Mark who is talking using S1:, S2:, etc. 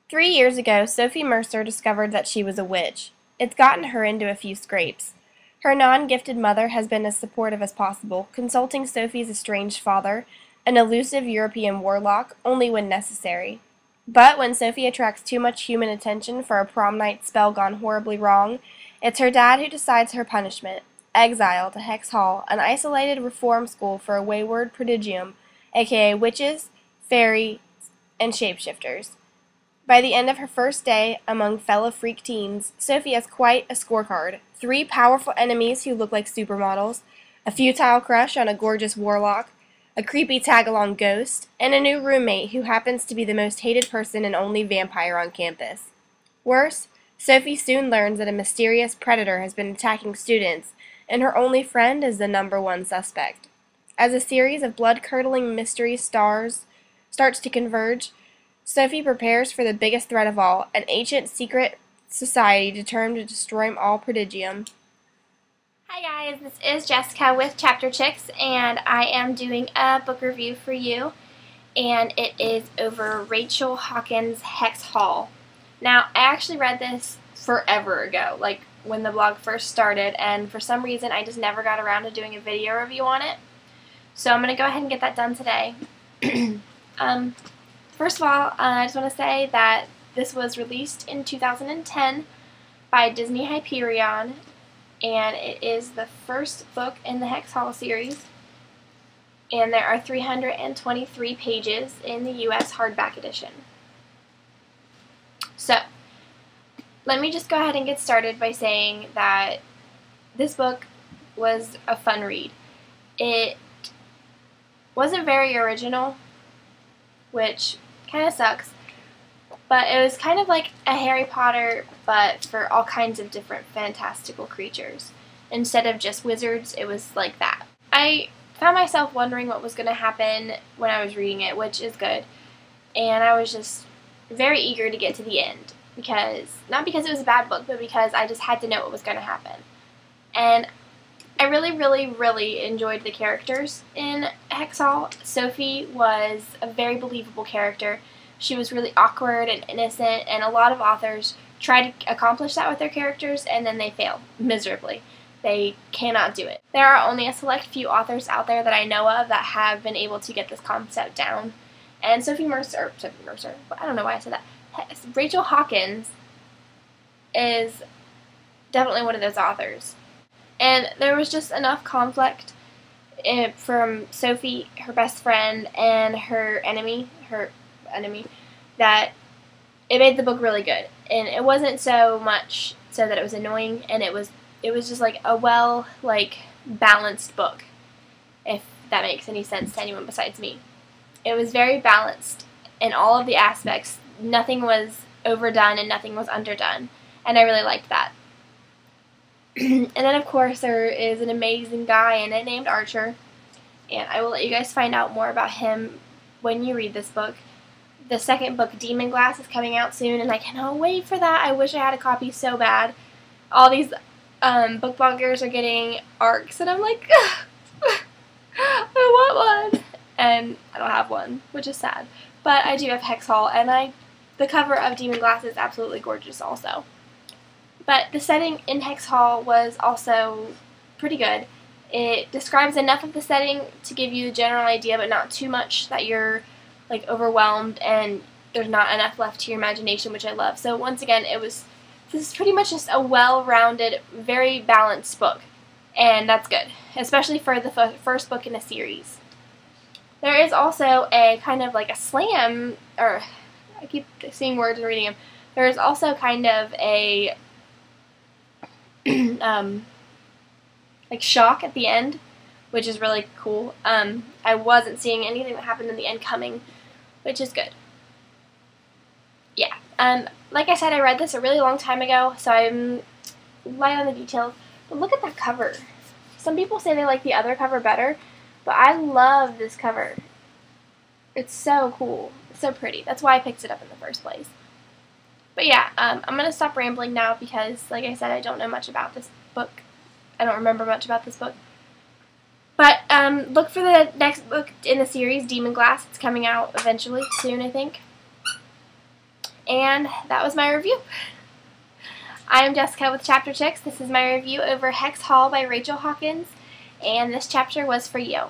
S1: 3 years ago, Sophie Mercer discovered that she was a witch. It's gotten her into a few scrapes. Her non-gifted mother has been as supportive as possible, consulting Sophie's estranged father, an elusive European warlock, only when necessary. But when Sophie attracts too much human attention for a prom night spell gone horribly wrong, it's her dad who decides her punishment: exile to Hex Hall, an isolated reform school for a wayward prodigium, aka witches, fairies, and shapeshifters. By the end of her first day among fellow freak teens, Sophie has quite a scorecard: 3 powerful enemies who look like supermodels, a futile crush on a gorgeous warlock, a creepy tag-along ghost, and a new roommate who happens to be the most hated person and only vampire on campus. Worse, Sophie soon learns that a mysterious predator has been attacking students, and her only friend is the #1 suspect. As a series of blood-curdling mystery starts to converge, Sophie prepares for the biggest threat of all: an ancient secret society determined to destroy all prodigium.
S2: Hi guys, this is Jessica with Chapter Chicks, and I am doing a book review for you, and it is over Rachel Hawkins' Hex Hall. Now, I actually read this forever ago, like when the blog first started, and for some reason I just never got around to doing a video review on it. So I'm going to go ahead and get that done today. First of all, I just want to say that this was released in 2010 by Disney Hyperion, and it is the first book in the Hex Hall series, and there are 323 pages in the US hardback edition. So, let me just go ahead and get started by saying that this book was a fun read. It wasn't very original, which kind of sucks, but it was kind of like a Harry Potter, but for all kinds of different fantastical creatures. Instead of just wizards, it was like that. I found myself wondering what was going to happen when I was reading it, which is good, and I was just very eager to get to the end, not because it was a bad book, but because I just had to know what was going to happen. And I really, really, really enjoyed the characters in Hex Hall. Sophie was a very believable character. She was really awkward and innocent, and a lot of authors try to accomplish that with their characters, and then they fail miserably. They cannot do it. There are only a select few authors out there that I know of that have been able to get this concept down. And Sophie Mercer, I don't know why I said that. Rachel Hawkins is definitely one of those authors. And there was just enough conflict from Sophie, her best friend, and her enemy, that it made the book really good. And it wasn't so much so that it was annoying, and it was just like a balanced book, if that makes any sense to anyone besides me. It was very balanced in all of the aspects. Nothing was overdone and nothing was underdone, and I really liked that. And then, of course, there is an amazing guy in it named Archer, and I will let you guys find out more about him when you read this book. The second book, Demon Glass, is coming out soon, and I cannot wait for that. I wish I had a copy so bad. All these book bloggers are getting arcs, and I'm like, I want one, and I don't have one, which is sad. But I do have Hex Hall, and the cover of Demon Glass is absolutely gorgeous also. But the setting in Hex Hall was also pretty good. It describes enough of the setting to give you the general idea, but not too much that you're overwhelmed and there's not enough left to your imagination, which I love. So once again, this is pretty much just a well-rounded, very balanced book, and that's good, especially for the first book in a series. There is also a kind of like a slam, or I keep seeing words and reading them. There is also kind of a shock at the end, which is really cool. I wasn't seeing anything that happened in the end coming, which is good. Yeah. Like I said, I read this a really long time ago, so I'm light on the details. But look at that cover. Some people say they like the other cover better, but I love this cover. It's so cool. It's so pretty. That's why I picked it up in the first place. But yeah, I'm going to stop rambling now because, like I said, I don't know much about this book. I don't remember much about this book. But look for the next book in the series, Demon Glass. It's coming out eventually, soon, I think. And that was my review. I am Jessica with Chapter Chicks. This is my review over Hex Hall by Rachel Hawkins, and this chapter was for you.